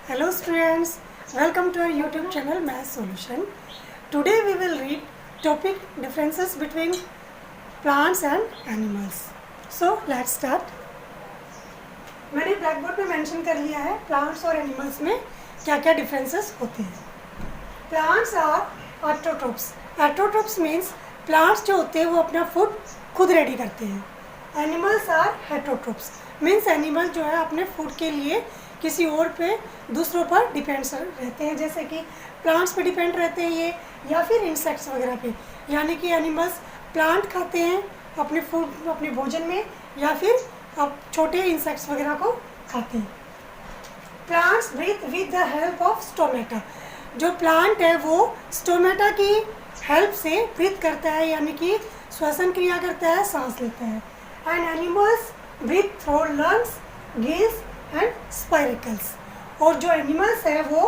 Hello students, welcome to our YouTube channel Math Solution. Today we will read topic differences between plants and animals. So let's start. मैंने black board पे mention कर लिया है plants और animals में क्या क्या डिफरेंसेस होते हैं. Plants are autotrophs. Autotrophs means plants जो होते हैं वो अपना फूड खुद रेडी करते हैं. एनिमल्स आर हेटरोट्रोप्स मीन्स एनिमल जो है अपने फूड के लिए किसी और पे दूसरों पर डिपेंड रहते हैं, जैसे कि प्लांट्स पे डिपेंड रहते हैं ये, या फिर इंसेक्ट्स वगैरह पे. यानी कि एनिमल्स प्लांट खाते हैं अपने फूड अपने भोजन में, या फिर अब छोटे इंसेक्ट्स वगैरह को खाते हैं. Plants breathe with the help of stomata. जो प्लांट है वो स्टोमेटा की हेल्प से ब्रीथ करता है, यानी कि श्वसन क्रिया करता है, सांस लेता है. And animals breathe through lungs, gills and spiracles. और जो एनिमल्स है वो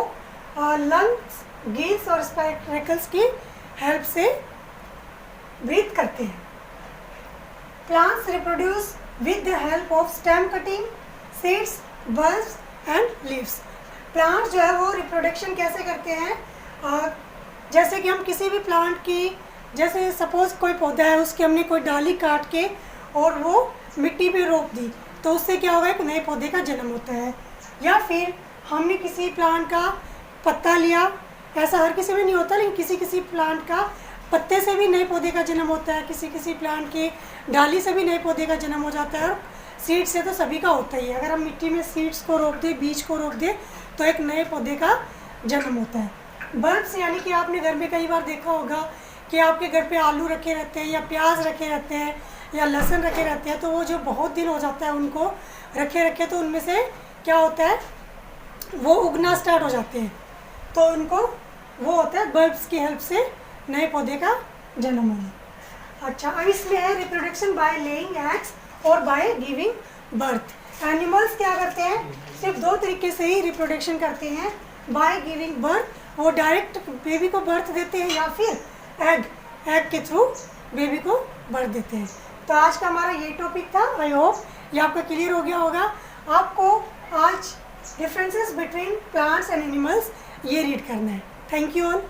लंग्स, गिल्स और स्पाइरेकल्स की हेल्प से ब्रीथ करते हैं. Plants reproduce with the help of stem cutting, seeds, bulbs and leaves. Plants जो है वो रिप्रोडक्शन कैसे करते हैं, जैसे कि हम किसी भी प्लांट की, जैसे सपोज कोई पौधा है उसकी हमने कोई डाली काट के और वो मिट्टी पे रोप दी, तो उससे क्या होगा, एक नए पौधे का जन्म होता है. या फिर हमने किसी प्लांट का पत्ता लिया, ऐसा हर किसी में नहीं होता, लेकिन किसी किसी प्लांट का पत्ते से भी नए पौधे का जन्म होता है, किसी किसी प्लांट की डाली से भी नए पौधे का जन्म हो जाता है. और सीड से तो सभी का होता ही है. अगर हम मिट्टी में सीड्स को रोप दें, बीज को रोप दें, तो एक नए पौधे का जन्म होता है. बल्ब्स यानी कि आपने घर में कई बार देखा होगा कि आपके घर पे आलू रखे रहते हैं, या प्याज रखे रहते हैं, या लहसुन रखे रहते हैं, तो वो जो बहुत दिन हो जाता है उनको रखे तो उनमें से क्या होता है, वो उगना स्टार्ट हो जाते हैं. तो उनको वो होता है बल्ब्स की हेल्प से नए पौधे का जन्म होना. अच्छा, अब इसमें है रिप्रोडक्शन बाय लेइंग एग्स और बाय गिविंग बर्थ. एनिमल्स क्या करते हैं, सिर्फ दो तरीके से ही रिप्रोडक्शन करते हैं. बाय गिविंग बर्थ, वो डायरेक्ट बेबी को बर्थ देते हैं, या फिर एग के थ्रू बेबी को बर्थ देते हैं. तो आज का हमारा ये टॉपिक था. आई होप ये आपका क्लियर हो गया होगा. आपको आज differences between plants and animals ये रीड करना है. Thank you all.